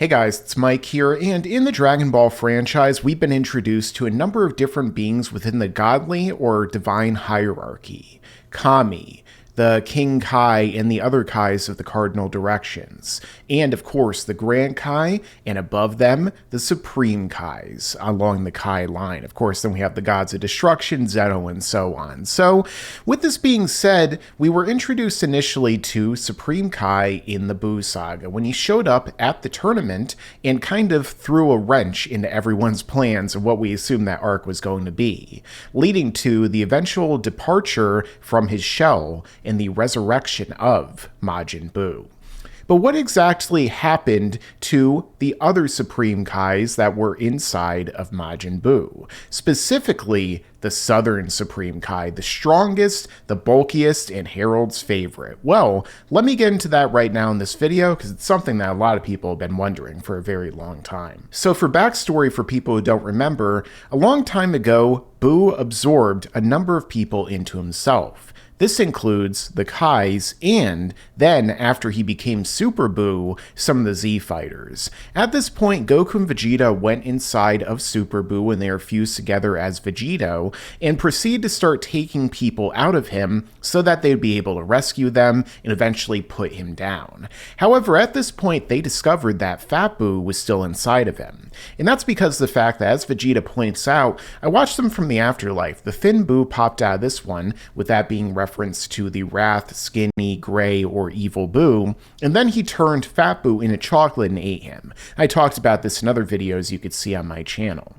Hey guys, it's Mike here, and in the Dragon Ball franchise, we've been introduced to a number of different beings within the godly or divine hierarchy. Kami, the King Kai, and the other Kais of the cardinal directions. And of course, the Grand Kai, and above them, the Supreme Kais along the Kai line. Of course, then we have the Gods of Destruction, Zeno, and so on. So, with this being said, we were introduced initially to Supreme Kai in the Buu Saga when he showed up at the tournament and kind of threw a wrench into everyone's plans of what we assumed that arc was going to be, leading to the eventual departure from his shell and the resurrection of Majin Buu. But what exactly happened to the other Supreme Kais that were inside of Majin Buu? Specifically, the Southern Supreme Kai, the strongest, the bulkiest, and Harold's favorite. Well, let me get into that right now in this video because it's something that a lot of people have been wondering for a very long time. So for backstory for people who don't remember, a long time ago, Buu absorbed a number of people into himself. This includes the Kais and then, after he became Super Buu, some of the Z fighters. At this point, Goku and Vegeta went inside of Super Buu and they are fused together as Vegito and proceed to start taking people out of him so that they'd be able to rescue them and eventually put him down. However, at this point, they discovered that Fat Buu was still inside of him. And that's because of the fact that, as Vegeta points out, I watched them from the afterlife. The thin Buu popped out of this one, with that being reference to the Wrath, Skinny, Gray, or Evil Buu, and then he turned Fat Buu into chocolate and ate him. I talked about this in other videos you could see on my channel.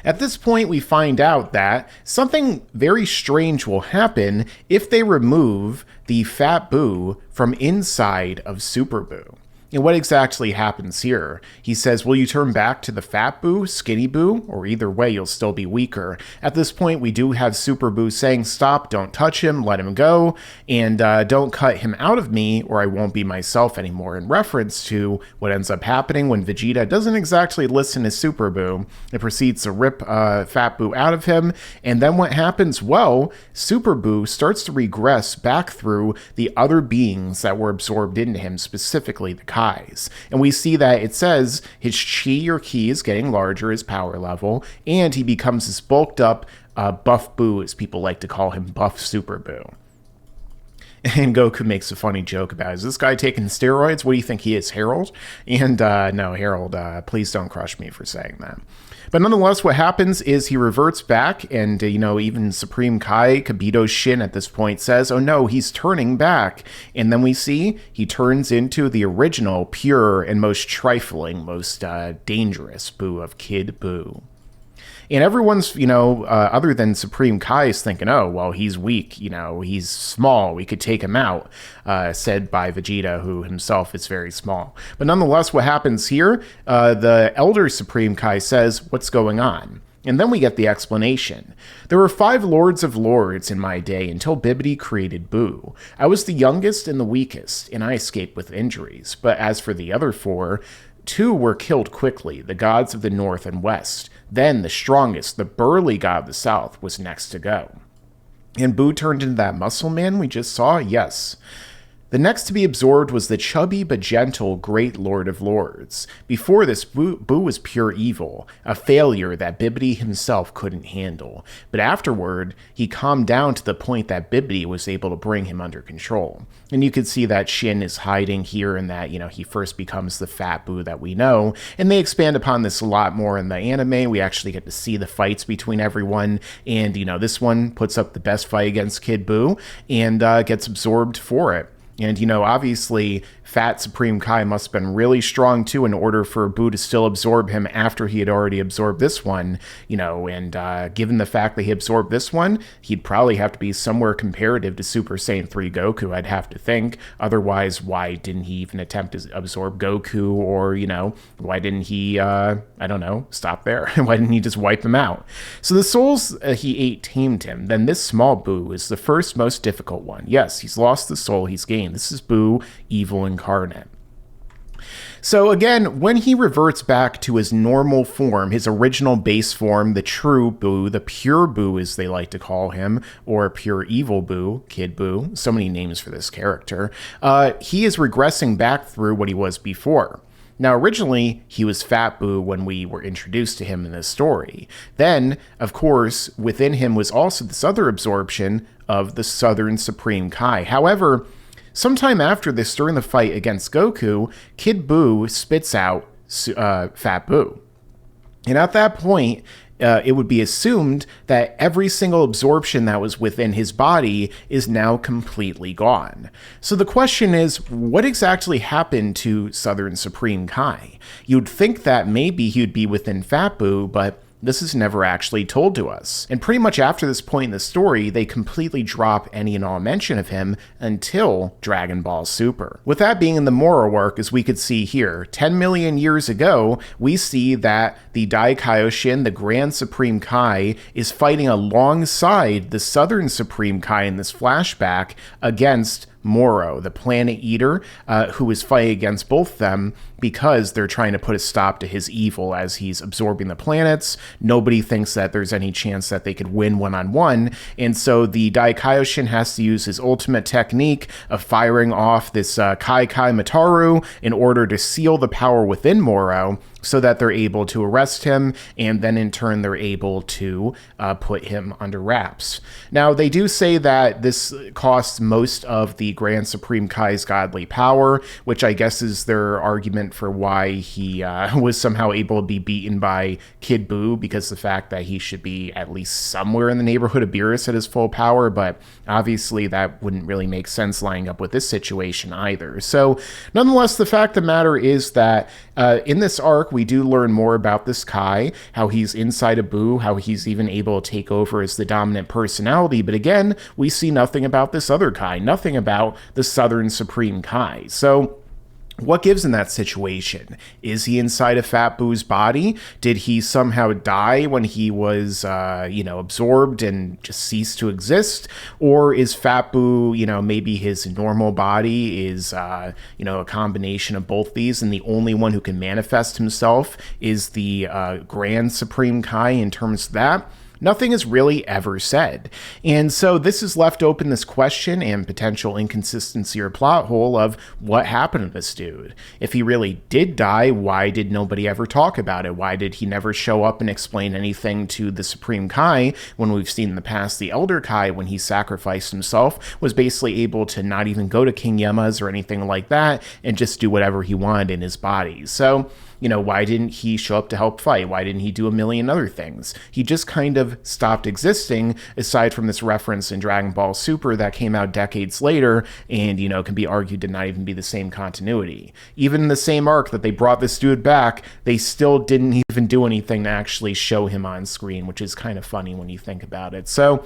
At this point, we find out that something very strange will happen if they remove the Fat Buu from inside of Super Buu. And what exactly happens here? He says, will you turn back to the Fat Buu, Skinny Buu, or either way you'll still be weaker? At this point, we do have Super Buu saying, stop, don't touch him, let him go, and don't cut him out of me or I won't be myself anymore, in reference to what ends up happening when Vegeta doesn't exactly listen to Super Buu. It proceeds to rip Fat Buu out of him, and then what happens? Well, Super Buu starts to regress back through the other beings that were absorbed into him, specifically the Kais. And we see that it says his chi or ki is getting larger, his power level, and he becomes this bulked up buff Buu, as people like to call him, buff Super Buu. And Goku makes a funny joke about, is this guy taking steroids? What do you think he is, Harold? And no, Harold, please don't crush me for saying that. But nonetheless, what happens is he reverts back, and, even Supreme Kai, Kibito Shin at this point says, oh no, he's turning back. And then we see he turns into the original, pure, and most trifling, most dangerous Buu of Kid Buu. And everyone's, other than Supreme Kai is thinking, oh, well, he's weak, he's small, we could take him out, said by Vegeta, who himself is very small. But nonetheless, what happens here, the Elder Supreme Kai says, what's going on? And then we get the explanation. There were 5 Lords of Lords in my day until Bibbidi created Buu. I was the youngest and the weakest, and I escaped with injuries. But as for the other 4, 2 were killed quickly, the gods of the North and West. Then the strongest, the burly god of the South, was next to go. And Buu turned into that muscle man we just saw? Yes. The next to be absorbed was the chubby but gentle Great Lord of Lords. Before this, Buu was pure evil, a failure that Bibbidi himself couldn't handle. But afterward, he calmed down to the point that Bibbidi was able to bring him under control. And you could see that Shin is hiding here and that, he first becomes the Fat Buu that we know. And they expand upon this a lot more in the anime. We actually get to see the fights between everyone. And, this one puts up the best fight against Kid Buu and gets absorbed for it. And, obviously, Fat Supreme Kai must have been really strong, too, in order for Buu to still absorb him after he had already absorbed this one, and given the fact that he absorbed this one, he'd probably have to be somewhere comparative to Super Saiyan 3 Goku, I'd have to think. Otherwise, why didn't he even attempt to absorb Goku, or, why didn't he, stop there? Why didn't he just wipe him out? So the souls he ate tamed him. Then this small Buu is the first most difficult one. Yes, he's lost the soul he's gained. This is Buu, evil incarnate. So again, when he reverts back to his normal form, his original base form, the true Buu, the pure Buu as they like to call him, or pure evil Buu, Kid Buu, so many names for this character, he is regressing back through what he was before. Now, originally, he was Fat Boo when we were introduced to him in this story. Then, of course, within him was also this other absorption of the Southern Supreme Kai. However, sometime after this, during the fight against Goku, Kid Buu spits out Fat Boo. And at that point, it would be assumed that every single absorption that was within his body is now completely gone. So the question is, what exactly happened to Southern Supreme Kai? You'd think that maybe he'd be within Fat Boo, but this is never actually told to us. And pretty much after this point in the story, they completely drop any and all mention of him until Dragon Ball Super. With that being in the Moro arc, as we could see here, 10 million years ago, we see that the Daikaioshin, the Grand Supreme Kai, is fighting alongside the Southern Supreme Kai in this flashback against Moro, the Planet Eater, who is fighting against both of them because they're trying to put a stop to his evil as he's absorbing the planets. Nobody thinks that there's any chance that they could win one-on-one, and so the Daikaioshin has to use his ultimate technique of firing off this Kai Mataru in order to seal the power within Moro, so that they're able to arrest him, and then in turn they're able to put him under wraps. Now, they do say that this costs most of the Grand Supreme Kai's godly power, which I guess is their argument for why he was somehow able to be beaten by Kid Buu, because the fact that he should be at least somewhere in the neighborhood of Beerus at his full power, but obviously that wouldn't really make sense lining up with this situation either. So, nonetheless, the fact of the matter is that in this arc, we do learn more about this Kai, how he's inside of Buu, how he's even able to take over as the dominant personality, but again, we see nothing about this other Kai, nothing about the Southern Supreme Kai. So, what gives in that situation? Is he inside of Fat Boo's body? Did he somehow die when he was, absorbed and just ceased to exist? Or is Fat Boo, maybe his normal body is, a combination of both these, and the only one who can manifest himself is the Grand Supreme Kai in terms of that? Nothing is really ever said. And so this is left open, this question and potential inconsistency or plot hole of what happened to this dude. If he really did die, why did nobody ever talk about it? Why did he never show up and explain anything to the Supreme Kai when we've seen in the past the Elder Kai, when he sacrificed himself, was basically able to not even go to King Yema's or anything like that and just do whatever he wanted in his body. So, why didn't he show up to help fight? Why didn't he do a million other things? He just kind of stopped existing, aside from this reference in Dragon Ball Super that came out decades later and, can be argued to not even be the same continuity. Even in the same arc that they brought this dude back, they still didn't even do anything to actually show him on screen, which is kind of funny when you think about it. So,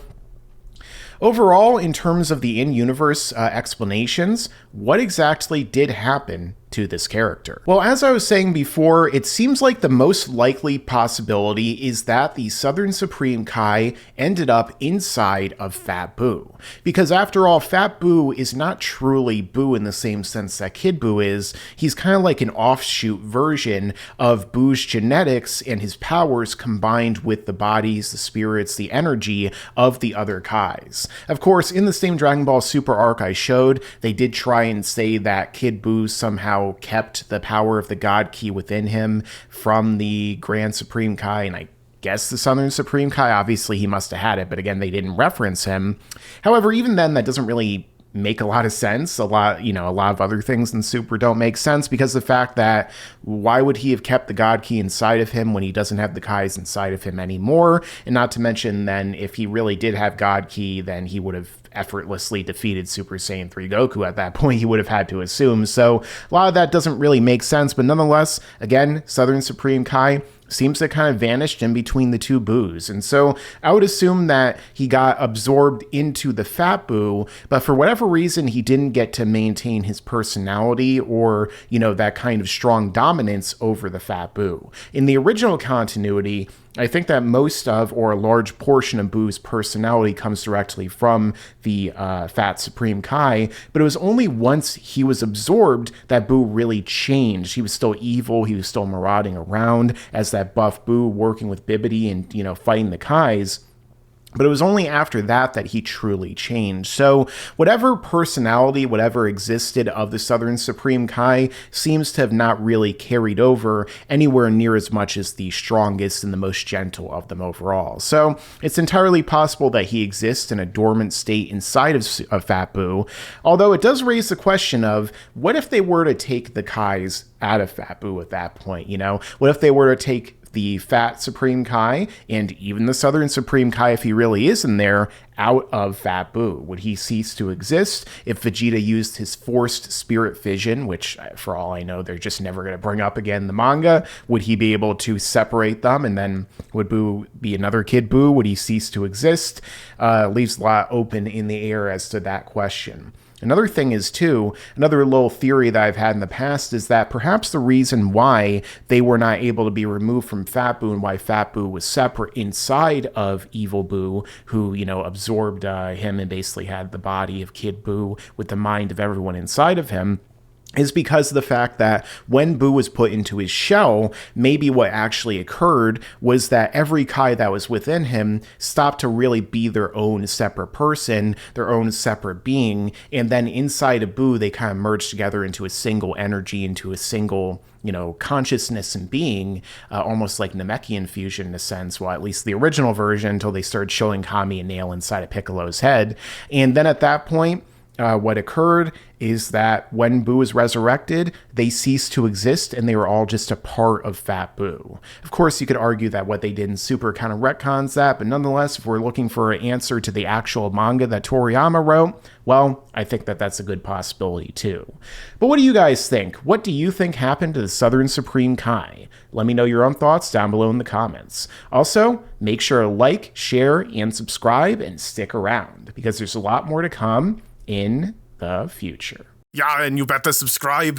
overall, in terms of the in-universe explanations, what exactly did happen to this character? Well, as I was saying before, it seems like the most likely possibility is that the Southern Supreme Kai ended up inside of Fat Buu. Because after all, Fat Buu is not truly Buu in the same sense that Kid Buu is. He's kind of like an offshoot version of Buu's genetics and his powers combined with the bodies, the spirits, the energy of the other Kais. Of course, in the same Dragon Ball Super arc I showed, they did try and say that Kid Buu somehow kept the power of the God Ki within him from the Grand Supreme Kai, and I guess the Southern Supreme Kai, obviously he must have had it, but again, they didn't reference him. However, even then, that doesn't really make a lot of sense. A lot of other things in Super don't make sense, because the fact that why would he have kept the God Ki inside of him when he doesn't have the Kais inside of him anymore? And not to mention, then, if he really did have God Ki, then he would have effortlessly defeated Super Saiyan 3 Goku at that point, he would have had to assume. So a lot of that doesn't really make sense, but nonetheless, again, Southern Supreme Kai seems to kind of vanished in between the two Boos. And so I would assume that he got absorbed into the Fat Buu, but for whatever reason, he didn't get to maintain his personality or, that kind of strong dominance over the Fat Buu. In the original continuity, I think that most of, or a large portion of Buu's personality comes directly from the Fat Supreme Kai, but it was only once he was absorbed that Buu really changed. He was still evil, he was still marauding around as that buff Buu working with Bibidi and, fighting the Kais. But it was only after that he truly changed. So whatever personality, whatever existed of the Southern Supreme Kai seems to have not really carried over anywhere near as much as the strongest and the most gentle of them overall. So it's entirely possible that he exists in a dormant state inside of Fat Boo, although it does raise the question of what if they were to take the Kais out of Fat Boo at that point, you know? What if they were to take the Fat Supreme Kai and even the Southern Supreme Kai, if he really is in there, out of Fat Boo? Would he cease to exist if Vegeta used his forced spirit fission, which for all I know they're just never going to bring up again in the manga? Would he be able to separate them, and then would Boo be another Kid Boo? Would he cease to exist? Leaves a lot open in the air as to that question. Another thing is, too, another little theory that I've had in the past is that perhaps the reason why they were not able to be removed from Fat Boo and why Fat Boo was separate inside of Evil Boo, who, you know, absorbed him and basically had the body of Kid Boo with the mind of everyone inside of him, is because of the fact that when Boo was put into his shell, maybe what actually occurred was that every Kai that was within him stopped to really be their own separate person, their own separate being, and then inside of Boo, they kind of merged together into a single energy, into a single, you know, consciousness and being, almost like Namekian fusion in a sense, well, at least the original version, until they started showing Kami and Nail inside of Piccolo's head. And then at that point, what occurred is that when Boo was resurrected, they ceased to exist and they were all just a part of Fat Boo. Of course, you could argue that what they did in Super kind of retcons that, but nonetheless, if we're looking for an answer to the actual manga that Toriyama wrote, well, I think that that's a good possibility too. But what do you guys think? What do you think happened to the Southern Supreme Kai? Let me know your own thoughts down below in the comments. Also, make sure to like, share, and subscribe and stick around because there's a lot more to come in the future. Yeah, and you better subscribe.